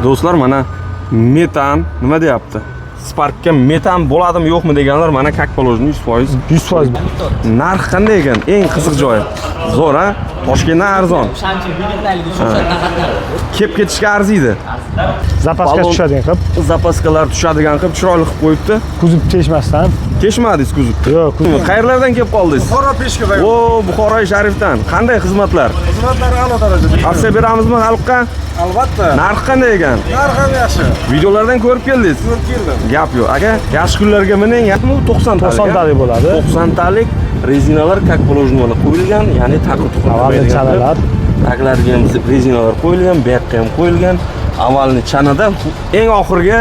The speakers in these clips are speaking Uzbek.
Do'stlar, mana metan nima deyapti? Sparkka metan bo'ladimi yo'qmi deganlar mana как положено 100%. 100%. Narx qanday ekan? Eng qiziq joyi. Zo'r, ha? Toshkentdan arzon. Kep ketishga arziydi. Zapaska tushadigan qilib. Zapaskalar tushadigan qilib chiroyli qilib qo'yibdi. Kuzib teshmasdan. Teshmadingiz kuzibni? Yo'q, kuzib. Qayerlardan kelib qoldingiz? Buxoro Peshkova. O, Buxoro Sharifdan. Qanday xizmatlar? Xizmatlar a'lo darajada. Aksiya beramizmi xalqqa? Albatta. Narx qanday ekan? Narx ham yaxshi. Videolardan ko'rib keldingiz? Ko'rib keldim. Gap yo'q. Aka, yaxshi kunlarga mining, yaqin 90 talik. 90 talik bo'ladi. 90 talik rezinalar как положено qo'yilgan, ya'ni taqir-tuqir Avvalgi chanalar. Taglariga ham rezinalar qo'yilgan, bu yoqqa ham qo'yilgan. Avvalni chanada eng oxirgi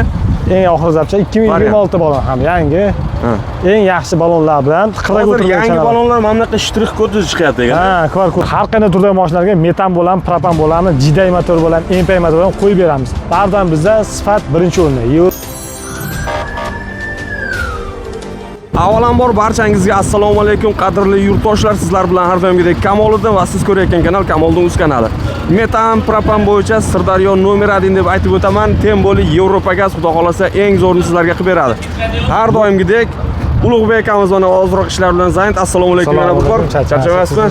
zapcha 2026 balon ham yangi. Eng yaxshi balonlar bilan tiqirib o'tirgan yangi balonlar mana bunaqa shtrix kod chiqyapti ekan. Ha, kvar-kod. Har qanday turdagi mashinalarga metan bo'ladimi, propan bo'ladimi, GDI motor bo'ladimi, MPI motor bo'ladimi qo'yib beramiz. Bardan bizda sifat birinchi o'rinda. Avvalambor barchangizga assalomu alaykum qadrli yurtdoshlar. Sizlar bilan har doimgidek Kamoliddin va siz ko'rayotgan kanal Kamoliddin Uz kanali. Metan, propan bo'yicha Sirdaryo nomer 1 deb aytib o'taman. Temboli Yevropa gaz xudo xolasa eng zo'rini sizlarga qilib beradi. Har doimgidek Ulug'bek akamiz mana ozroq ishlar bilan zayn. Assalomu alaykum yana bir bor. Charchamasizmi?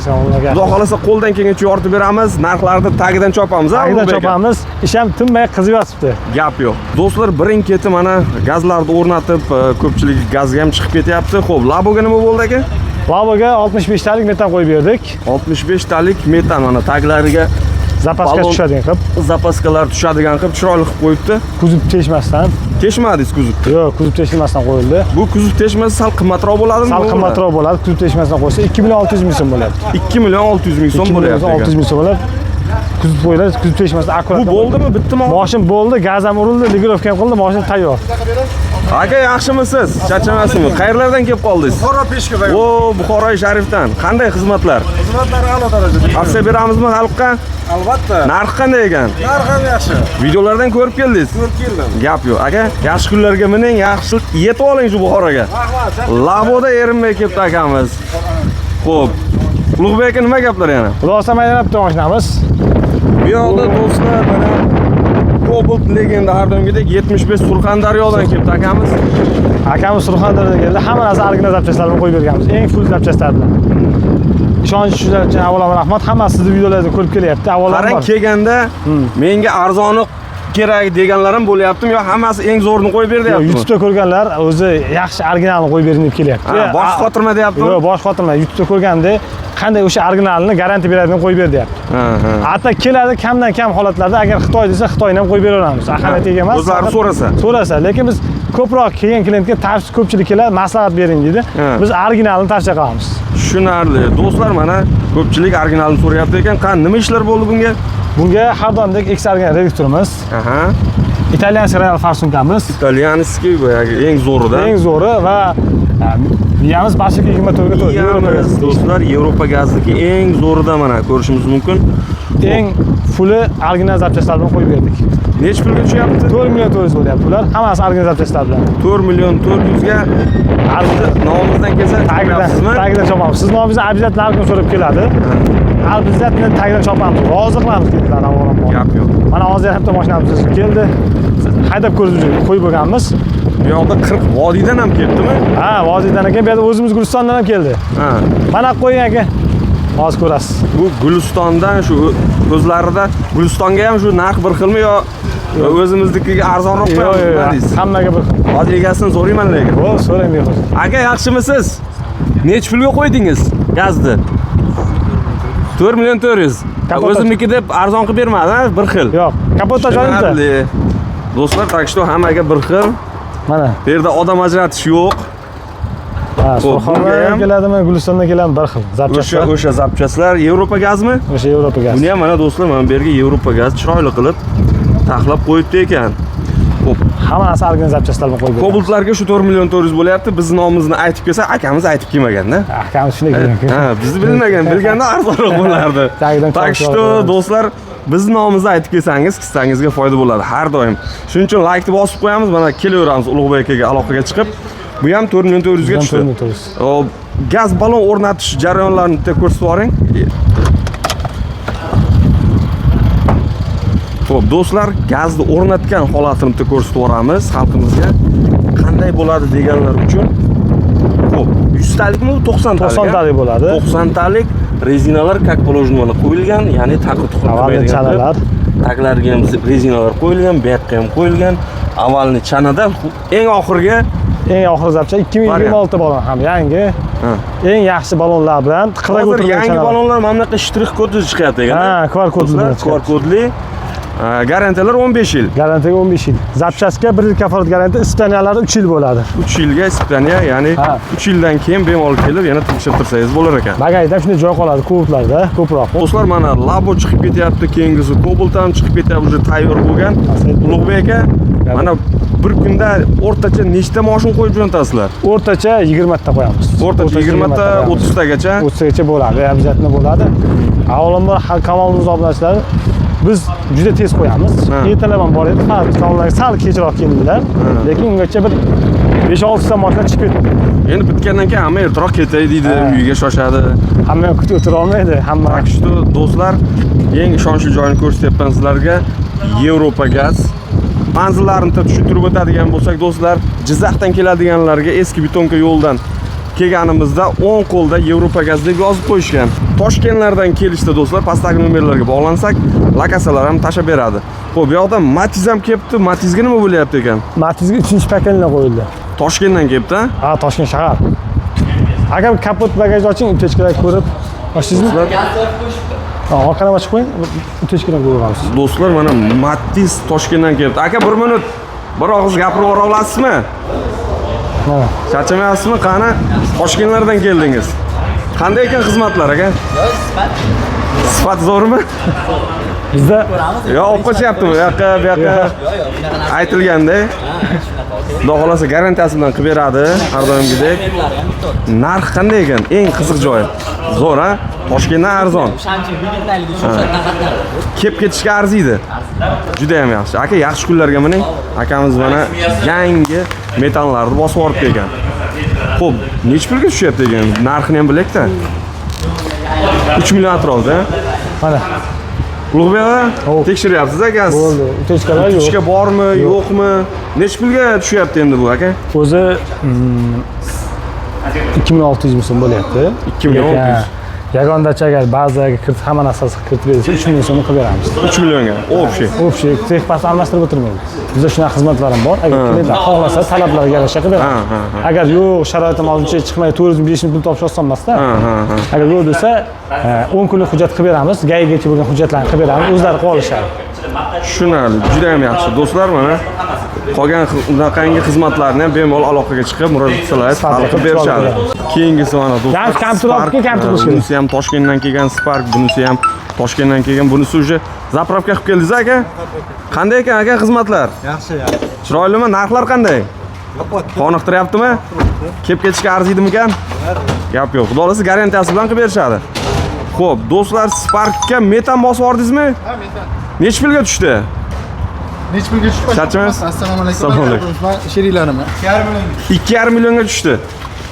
Xudo xolasa qo'ldan kelgancha yoritib beramiz. Narxlarni tagidan chopamiz, ha? Tagidan chopamiz. Ish ham tinmay qizib yotibdi. Gap yo'q. Do'stlar, birin-keti mana gazlarni o'rnatib, ko'pchilik gazga ham chiqib ketyapti. Xo'p, Laboga nima bo'ldi aka? Laboga 65 talik metan qo'yib berdik. 65 talik metan mana taglariga zapaska tushadigan qilib. Zapaskalar tushadigan qilib chiroyli qilib qo'yibdi. Kuzib teshmasdan. Teshmadingiz kuzibni? Yo'q, kuzib teshmasdan qo'yildi. Bu kuzib teshmasi sal qimmatroq bo'ladimi? Sal qimmatroq bo'ladi. Kuzib teshmasdan qo'ysa 2.600.000 so'm bo'ladi. 2.600.000 so'm bo'lyapti. 2.600.000 so'm bo'ladi. Kuzib qo'yiladi, kuzib teshmasdan akkurat. Bu bo'ldimi? Bittimi? Mashin bo'ldi, gaz ham urildi, ligirovka ham qildi, mashina tayyor. Aka, yaxshimisiz? Charchamasizmi? Qayerlardan kelib qoldingiz? Buxoro Peshkova. O, Buxoro Sharifdan. Qanday xizmatlar? Xizmatlar a'lo darajada. Aksiya beramizmi xalqqa? Albatta. Narx qanday ekan? Narx ham yaxshi. Videolardan ko'rib keldingiz? Ko'rib keldim. Gap yo'q. Aka, yaxshi kunlarga mining, yaxshi yetib oling shu Buxoroga. Rahmat. Laboda erinmay kelibdi akamiz. Xo'p. Ulug'bek aka, nima gaplar yana? Xudosa maylanibdi mashinamiz. Bu yoqda do'stlar mana Cobalt legenda har doimgidek 75 Surxondaryodan kelibdi akamiz. Akamiz Surxondaryodan keldi. Hamma narsa original zapchastlar bilan qo'yib berganmiz. Eng full zapchastlar bilan. Ishonch uchun avvalambor rahmat. Hammasi sizni videolaringizni ko'rib kelyapti. Avvalambor. Qarang, kelganda menga arzoni kerak deganlarim bo'lyaptimi yo hammasi eng zo'rini qo'yib ber deyaptimi? YouTube'da ko'rganlar o'zi yaxshi originalni qo'yib bering deb kelyapti. Bosh xotirma deyaptimi? Yo'q, bosh xotirma. YouTube'da ko'rganda qanday o'sha originalni garantiya beradigan qo'yib ber deyapti. Hatto keladi kamdan kam holatlarda agar Xitoy desa Xitoyni ham qo'yib beraveramiz. Ahamiyatiga emas. O'zlari so'rasa, lekin biz ko'proq kelgan klientga tavsiya ko'pchilik keladi, maslahat bering deydi. Biz originalni tavsiya qilamiz. Tushunarli. Do'stlar, mana ko'pchilik originalni so'rayapti ekan. Nima ishlar bo'ldi bunga? Bunga har doimdek X-argan reduktorimiz. Italyanskiy Real farsunkamiz. Italyanskiy boyagi eng zo'rida. Eng zo'ri va miyamiz bashiki 24 ga to'g'ri. Do'stlar, Yevropa gazniki eng zo'rida mana ko'rishimiz mumkin. Eng fulli original zapchastlar bilan qo'yib berdik. Nech pulga tushyapti? 4 million 400 bo'lyapti bular. Hammasi original zapchastlar bilan. 4 million 400 ga nomimizdan kelsa tagidan chopamiz. Siz nomingizni обязательно har kun so'rab keladi. Обязательно tagidan chopamiz. Rozi qilamiz dedilar avvalambor. Gap yo'q. Mana hozir ham mashinamiz keldi. Haydab ko'rib qo'yib bo'lganmiz. Bu yoqda 40 vodiydan ham kelibdimi? Ha, vodiydan ekan, bu yerda o'zimiz Gulistondan ham keldi. Mana qo'ying aka. Hozir ko'rasiz. Bu Gulistondan shu o'zlarida Gulistonga ham shu narx bir xilmi yo o'zimiznikiga arzonroq qo'yamiz? Hammaga bir xil. Hozir egasini so'rayman lekin. Xo'p, so'rang bexos. Aka, yaxshimisiz? Nech pulga qo'ydingiz gazni? 4 million 400. O'zimniki deb arzon qilib bermadi, bir xil. Yo'q, kapota joyimda. Do'stlar, tak что hammaga bir xil. Mana. Bu yerda odam ajratish yo'q. Ha, Surxondaryodan keladimi, Gulistondan keladimi bir xil. Zapchastlar. O'sha zapchastlar Yevropa gazmi? O'sha Yevropa gaz. Buni ham mana do'stlar, mana bu yerga Yevropa gaz chiroyli qilib taxlab qo'yibdi ekan. Xo'p, hamma narsa original zapchastlar bilan qo'yib. Cobaltlarga shu 4 million 400 bo'lyapti. Biz nomimizni aytib kelsa, akamiz aytib kelmagan-da. Akamiz shunday kelgan. Ha, bizni bilmagan, bilganda arzonroq bo'lardi. Tak что, do'stlar, biz nomimizni aytib kelsangiz, qissangizga foyda bo'ladi har doim. Shuning uchun like-ni bosib qo'yamiz. Mana kelaveramiz Ulug'bek akaga aloqaga chiqib. Bu ham 4 million 400 ga tushdi. Gaz balon o'rnatish jarayonlarini ko'rsatib yuboring. Xo'p, do'stlar, gazni o'rnatgan holatini bitta ko'rsatib yuboramiz xalqimizga. Qanday bo'ladi deganlar uchun. Xo'p, 100 talikmi, 90 talik? 90 talik bo'ladi. 90 talik rezinalar как положено mana qo'yilgan, ya'ni taqir-tuqir qilmaydigan. Chanalar. Taglariga ham rezinalar qo'yilgan, bu yoqqa ham qo'yilgan. Avvalni chanada eng oxirgi zapcha 2026 balon ham yangi. Eng yaxshi balonlar bilan tiqirib hozir o'tirgan yangi balonlar mana bunaqa shtrix kodli chiqyapti ekan. Ha, QR kodli. QR kodli. Garantiyalar 15 yil. Garantiya 15 yil. Zapchasiga 1 yil kafolat garantiya, ispaniyalari 3 yil bo'ladi. 3 yilga Ispaniya, ya'ni 3 yildan keyin bemalol kelib yana tekshirib tursangiz bo'lar ekan. Bagajda shunday joy qoladi kubotlarda, ko'proq. Do'stlar, mana Labo chiqib ketyapti, keyingisi Cobalt ham chiqib ketyapti, уже tayyor bo'lgan. Ulug'bek aka, mana bir kunda o'rtacha nechta moshin qo'yib jo'natasizlar? O'rtacha 20 ta qo'yamiz. O'rtacha 20 ta, 30 tagacha. 30 tagacha bo'ladi, обязательно bo'ladi. Avvalambor kanalimiz obunachilar biz juda tez qo'yamiz. Ertalab ham bor edi, kanallarga sal kechroq keldilar. Lekin ungacha bir 5-6 ta mashina chiqib ketdi. Endi bitgandan keyin hamma ertaroq ketay deydi, uyiga shoshadi. Hamma kutib o'tira olmaydi, hamma. Tak что, do'stlar, eng ishonchli joyini ko'rsatyapman sizlarga. Yevropa gaz. Manzillarini tushuntirib o'tadigan bo'lsak, do'stlar, Jizzaxdan keladiganlarga eski betonka yo'ldan kelganimizda 10 qo'lda Yevropa gaz deb yozib qo'yishgan. Toshkentlardan kelishda do'stlar, pastdagi nomerlarga bog'lansak, lokatsiyalar ham tashab beradi. Xo'p, bu yoqda Matiz ham kelibdi. Matizga nima bo'lyapti ekan? Matizga 3-pakellar qo'yildi. Toshkentdan kelibdi? Ha, Toshkent shahar. Agar kapot bagajni oching, utechkalar ko'rib, ochdingizmi? Orqani ochib qo'ying, utechkalar ko'ramiz. Do'stlar, mana Matiz Toshkentdan kelibdi. Aka, 1 minut. Bir og'iz gapirib yubora olasizmi? Mana. Charchamayapsizmi? Qani? Toshkentlardan keldingiz. Qanday ekan xizmatlar aka? Sifat zo'rmi? Bizda yo olib qo'yaptimi? Bu yoqqa aytilganda. Xudo xolasa garantiyasi bilan qilib beradi, har doimgidek. Narx qanday ekan? Eng qiziq joyi. Zo'r, ha? Toshkentdan arzon. Kelib ketishga arziydi. Juda ham yaxshi. Aka, yaxshi kunlarga mining. Akamiz mana yangi metanlarni bosib yuboribdi ekan. Xo'p, nech pulga tushyapti ekan? Narxini ham bilaylik-da. 3 million atrofida. mana Ulug'bek aka, tekshiryapsiz aka. bo'ldi. Utechkalar yo'q. Utechka bormi, yo'qmi? Nech pulga tushyapti endi bu aka? O'zi 2600 ming so'm bo'lyapti. 2600. Yagondachi agar ba'zilarga kiritib, hamma narsasi kiritib bersa 3 million so'm qilib beramiz. 3 millionga. Общий texpas almashtirib o'tirmaymiz. Bizda shunaqa xizmatlar ham bor. Agar klientlar xohlasa, talablarga yarasha qilib beramiz. Agar yo'q, sharoitim hozircha chiqmay 400-500 ming pul topish oson emas-da. Agar yo'q desa, 10 kunlik hujjat qilib beramiz, gaygacha bo'lgan hujjatlarni qilib beramiz, o'zlari qolishadi. Tushunarli, juda ham yaxshi. Do'stlar, mana qolgan unaqangi xizmatlarni ham bemalol aloqaga chiqib murojaat qilsangiz, hal qilib berishadi. Keyingisi mana do'stlar. Bunisi ham Toshkentdan kelgan Spark, bunisi ham Toshkentdan kelgan, bunisi уже zapravka qilib keldingiz aka. Qanday ekan aka xizmatlar? Yaxshi. Chiroylimi? Narxlar qanday? Qoniqtiryaptimi? Kelib ketishga arziydimi ekan? Gap yo'q. Xudo xolasa garantiyasi bilan qilib berishadi. Xo'p, do'stlar, Sparkka metan bosib yordingizmi? Ha, metan. Nech pulga tushdi? Nech pulga tushdi? Charchamaysiz? Assalomu alaykum. Assalomu alaykum. Sheriklarim. 2,5 millionga tushdi.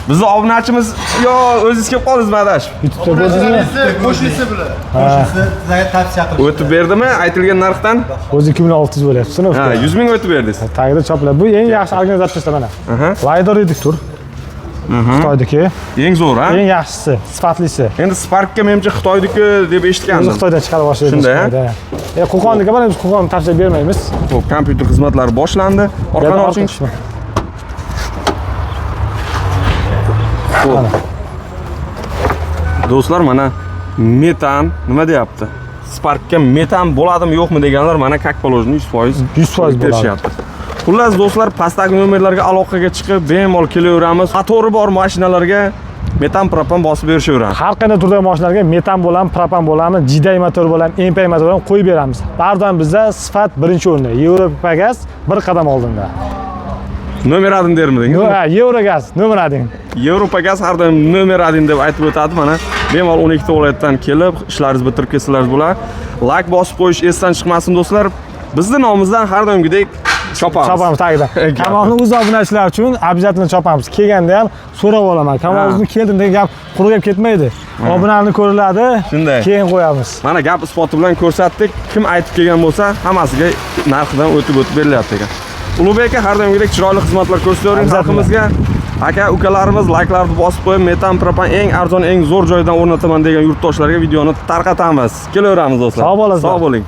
Bizni obunachimiz yo o'zingiz kelib qoldingizmi adashib? YouTube'da bo'ldingizmi? Qo'shnisi bilan. Qo'shnisi sizga tavsiya qildi. O'tib berdimi aytilgan narxdan? O'zi 2600 bo'lyapti, tushunibsiz? Ha, 100 ming o'tib berdingiz. Tagida choplar. Bu eng yaxshi organizatsiya mana. Laydor reduktor. Xitoydagi Eng zo'r, ha? eng yaxshisi, sifatlisi. Endi Sparkka menimcha Xitoydiki deb eshitgandim. Xitoydan chiqarib boshladik. Shunday, Qo'qonniki bor, biz Qo'qonni tavsiya bermaymiz. Xo'p, kompyuter xizmatlari boshlandi. Orqani oching. Do'stlar, mana metan nima deyapti? Sparkka metan bo'ladimi yo'qmi deganlar mana как положено 100% 100% berishyapti. Xullas do'stlar, pastdagi nomerlarga aloqaga chiqib, bemalol kelaveramiz. Motori bor mashinalarga metan propan bosib berishaveramiz. Har qanday turdagi mashinalarga metan bo'lam, propan bo'lam, jiday motor bo'lam, MPI motor bo'lam qo'yib beramiz. Bardan bizda sifat birinchi o'rinda. Yevropa gaz bir qadam oldinda. Nomer adin dermidingiz? Ha, Eurogaz, nomer adin. Yevropa gaz har doim nomer adin deb aytib o'tadi. Mana bemalol 12 ta viloyatdan kelib, ishlaringizni bitirib ketsalaringiz bo'ladi. Like bosib qo'yish esdan chiqmasin do'stlar. Bizning nomimizdan har doimgidek Chopamiz. Chopamiz tagidan. Gap. Kamolni o'z obunachilar uchun обязательно chopamiz. Kelganda ham so'rab olaman. Kamolni keldim degan gap quruq gap ketmaydi. Obunani ko'riladi, Shunday. keyin qo'yamiz. Mana gap isboti bilan ko'rsatdik. Kim aytib kelgan bo'lsa, hammasiga narxidan o'tib berilyapti ekan. Ulug'bek aka har doimgidek chiroyli xizmatlar ko'rsatavering xalqimizga. Aka, ukalarimiz layklarni bosib qo'yib, metan propan eng arzon, eng zo'r joydan o'rnataman degan yurtdoshlarga videoni tarqatamiz. Kelaveramiz do'stlar. Sog' bo'lasizlar. Sog' bo'ling.